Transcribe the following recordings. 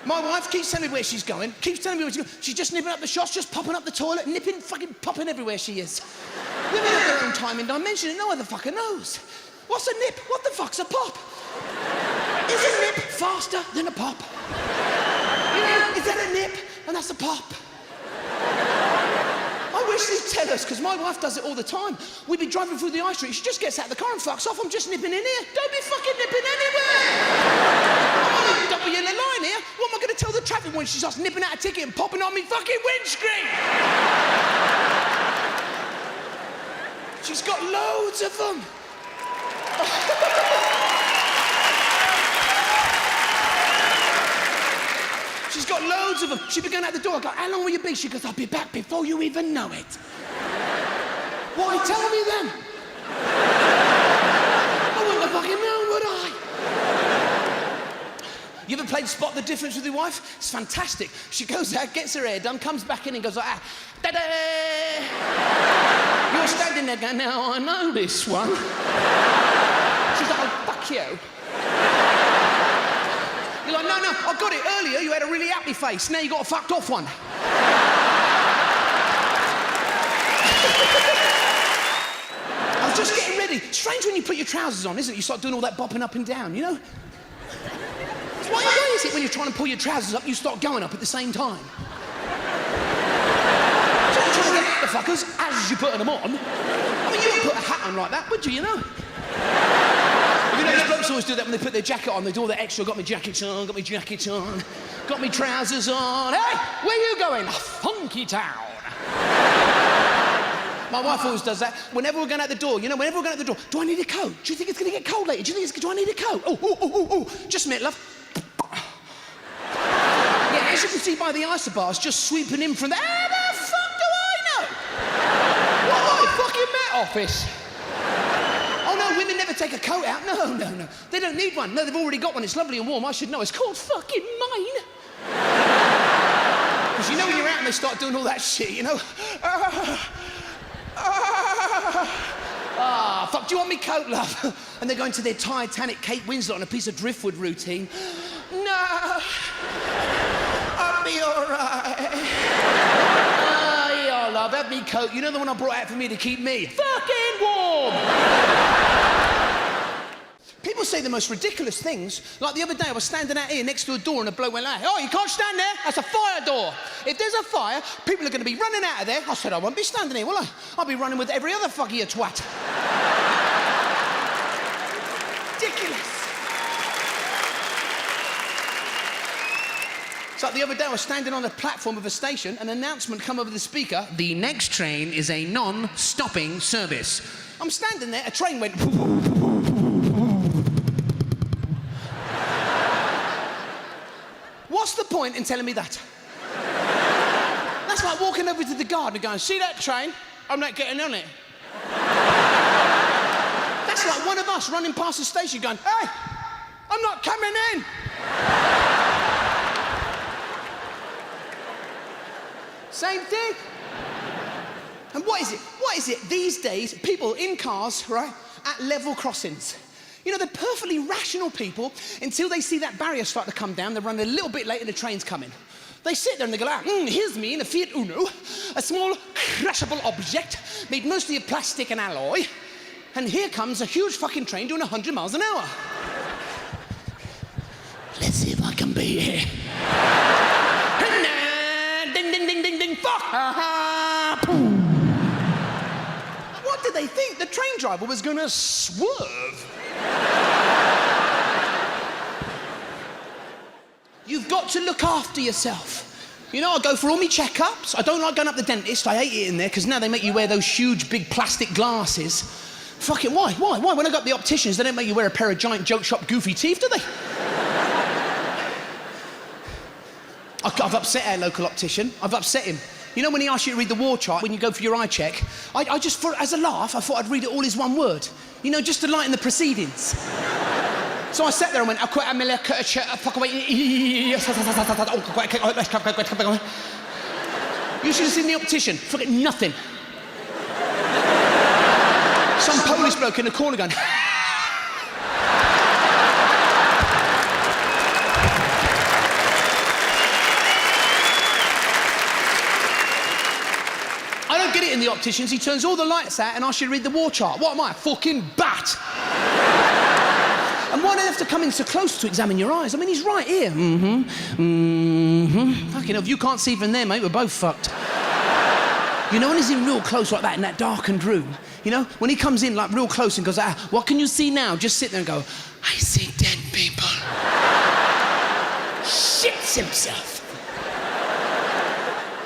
My wife keeps telling me where she's going, keeps telling me where she's going. She's just nipping up the shots, just popping up the toilet, nipping, fucking popping everywhere she is. Women have their own time and dimension and no other fucker knows. What's a nip? What the fuck's a pop? Is a nip faster than a pop? You know, is that a nip? And that's a pop. I wish they'd tell us, because my wife does it all the time. We'd be driving through the high street, she just gets out of the car and fucks off. I'm just nipping in here. Don't be fucking nipping anywhere. I'm on a double yellow line here. What am I going to tell the traffic when she starts nipping out a ticket and popping on me fucking windscreen? She's got loads of them. She's got loads of them. She'd be going out the door. I go, how long will you be? She goes, I'll be back before you even know it. Why? Tell me then. I wouldn't have fucking known, would I? You ever played Spot the Difference with your wife? It's fantastic. She goes out, gets her hair done, comes back in and goes like, da-da! You're standing there going, now I know this one. She's like, oh, fuck you. You're like, no, I got it earlier. You had a really happy face. Now you got a fucked off one. I was just getting ready. Strange when you put your trousers on, isn't it? You start doing all that bopping up and down, you know? Why is it when you're trying to pull your trousers up, you start going up at the same time? So you're trying to get the fuckers as you're putting them on. I mean, you wouldn't put a hat on like that, would you, you know? You know, those blokes always do that when they put their jacket on. They do all that extra, got my jacket on, got my jacket on, got my trousers on. Hey, where are you going? Funky Town. My wife always does that. Whenever we're going out the door, you know, whenever we're going out the door, do I need a coat? Do you think it's going to get cold later? Do I need a coat? Oh. Just a minute, love. Yeah, as you can see by the isobars just sweeping in from there. How the fuck do I know? What, fucking Met Office? Oh, no, women never take a coat out. No. They don't need one. No, they've already got one. It's lovely and warm. I should know. It's called fucking mine. Because you know when you're out and they start doing all that shit, you know? Fuck, do you want me coat, love? And they're going to their Titanic Kate Winslet on a piece of driftwood routine. No, I'll be all right. Yeah, love, have me coat. You know the one I brought out for me to keep me fucking warm. People say the most ridiculous things. Like the other day, I was standing out here next to a door and a bloke went like, oh, you can't stand there, that's a fire door. If there's a fire, people are going to be running out of there. I said, I won't be standing here, will I? I'll be running with every other fucker, you twat. Ridiculous. It's like the other day, I was standing on the platform of a station, an announcement come over the speaker, the next train is a non-stopping service. I'm standing there, a train went... What's the point in telling me that? That's like walking over to the garden and going, see that train? I'm not getting on it. That's like one of us running past the station going, hey, I'm not coming in. Same thing. And what is it? What is it these days, people in cars, right, at level crossings? You know, they're perfectly rational people until they see that barrier start to come down. They run a little bit late and the train's coming. They sit there and they go, here's me in a Fiat Uno, a small crashable object made mostly of plastic and alloy, and here comes a huge fucking train doing 100 miles an hour. Let's see if I can beat it. Ding, ding, ding, ding, ding, fuck! What did they think? The train driver was gonna swerve. You've got to look after yourself. You know, I go for all my checkups. I don't like going up the dentist. I hate it in there because now they make you wear those huge, big plastic glasses. Fucking why? When I got the opticians, they don't make you wear a pair of giant joke shop goofy teeth, do they? I've upset our local optician. I've upset him. You know when he asks you to read the war chart when you go for your eye check? I just, as a laugh, I thought I'd read it all as one word. You know, just to lighten the proceedings. So I sat there and went, fuck away. You should have seen the optician. Forget nothing. Some Polish bloke in the corner going... get it in the opticians. He turns all the lights out and asks you to read the war chart. What am I, a fucking bat? And why do they have to come in so close to examine your eyes? I mean, he's right here. Fucking hell, if you can't see from there, mate, we're both fucked. You know, when he's in real close like that, in that darkened room, you know, when he comes in like real close and goes, what can you see now? Just sit there and go, I see dead people. Shits himself.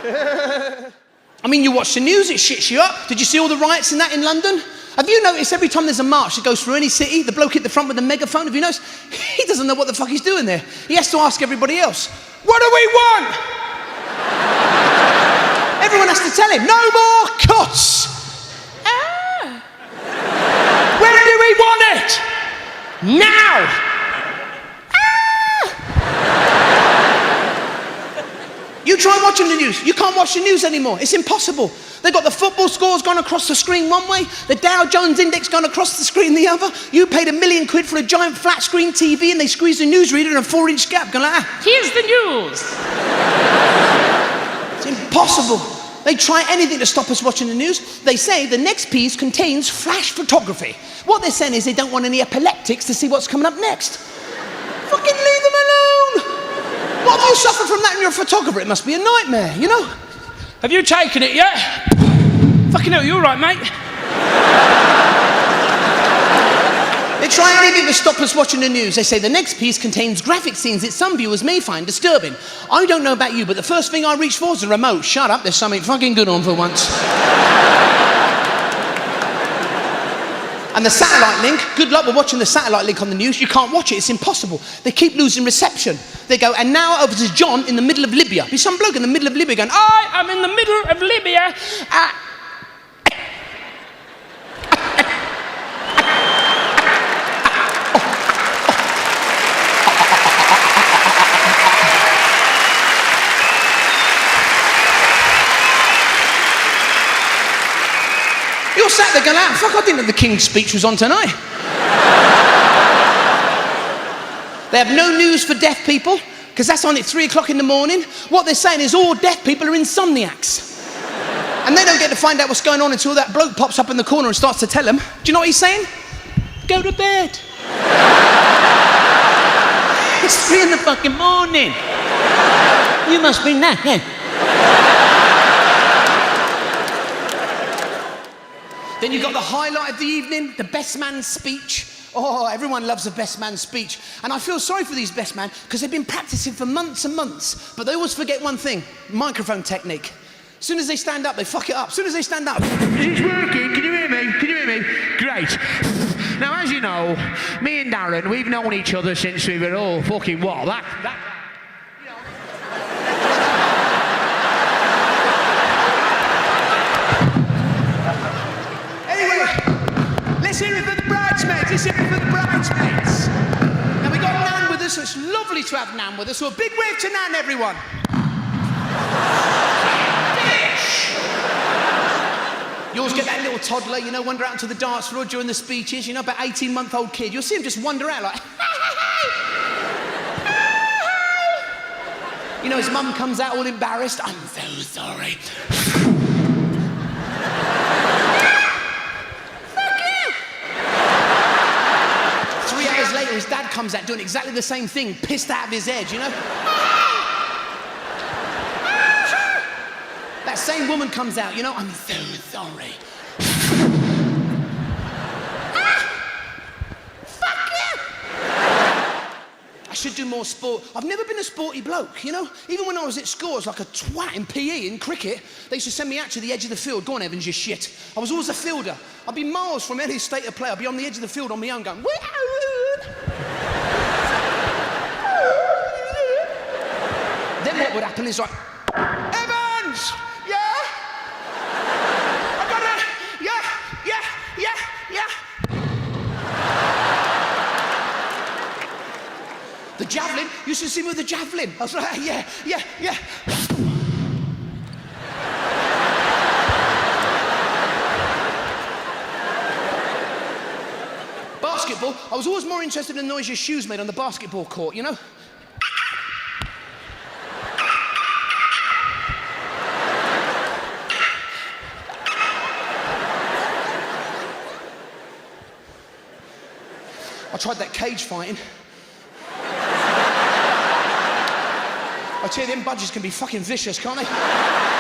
I mean, you watch the news, it shits you up. Did you see all the riots in London? Have you noticed every time there's a march that goes through any city, the bloke at the front with the megaphone, have you noticed? He doesn't know what the fuck he's doing there. He has to ask everybody else, what do we want? Everyone has to tell him, no more cuts. When do we want it? Now. You try watching the news. You can't watch the news anymore. It's impossible. They've got the football scores gone across the screen one way, the Dow Jones Index gone across the screen the other. You paid £1 million for a giant flat screen TV and they squeeze a newsreader in a 4-inch gap. Going like, here's the news. It's impossible. They try anything to stop us watching the news. They say the next piece contains flash photography. What they're saying is they don't want any epileptics to see what's coming up next. Fucking leave them alone. What if you suffer from that and you're a photographer? It must be a nightmare, you know? Have you taken it yet? Fucking hell, you all right, mate? They try anything to stop us watching the news. They say the next piece contains graphic scenes that some viewers may find disturbing. I don't know about you, but the first thing I reach for is a remote. Shut up, there's something fucking good on for once. And the satellite link, good luck with watching the satellite link on the news. You can't watch it, it's impossible. They keep losing reception. They go, and now over to John in the middle of Libya. Be some bloke in the middle of Libya going, I am in the middle of Libya. You're sat there going, fuck, I didn't know the King's speech was on tonight. They have no news for deaf people, because that's on at 3 o'clock in the morning. What they're saying is all deaf people are insomniacs. And they don't get to find out what's going on until that bloke pops up in the corner and starts to tell them. Do you know what he's saying? Go to bed. It's 3 in the fucking morning. You must be knackered. Then you've got the highlight of the evening, the best man's speech. Oh, everyone loves the best man's speech. And I feel sorry for these best men because they've been practicing for months and months. But they always forget one thing, microphone technique. As soon as they stand up, they fuck it up. As soon as they stand up. Is it working? Can you hear me? Can you hear me? Great. Now, as you know, me and Darren, we've known each other since we were all fucking what? Let's hear it for the bridesmaids. Let's hear it for the bridesmaids. Now, we got Nan with us, so it's lovely to have Nan with us. So a big wave to Nan, everyone. Bitch! You always get that little toddler, you know, wander out onto the dance floor during the speeches, you know, about 18-month-old kid. You'll see him just wander out like... You know, his mum comes out all embarrassed. I'm so sorry. 3 hours later, his dad comes out doing exactly the same thing, pissed out of his head, you know? That same woman comes out, you know, I'm so sorry. Fuck you! I should do more sport. I've never been a sporty bloke, you know? Even when I was at school, I was like a twat in PE, in cricket. They used to send me out to the edge of the field. Go on, Evans, you shit. I was always a fielder. I'd be miles from any state of play. I'd be on the edge of the field on my own going, Then what would happen is like, Evans! Yeah? I got it! Yeah! The javelin, you used to see me with the javelin. I was like, yeah. Basketball, I was always more interested in the noise your shoes made on the basketball court, you know? I tried that cage fighting. I tell you, them budgies can be fucking vicious, can't they?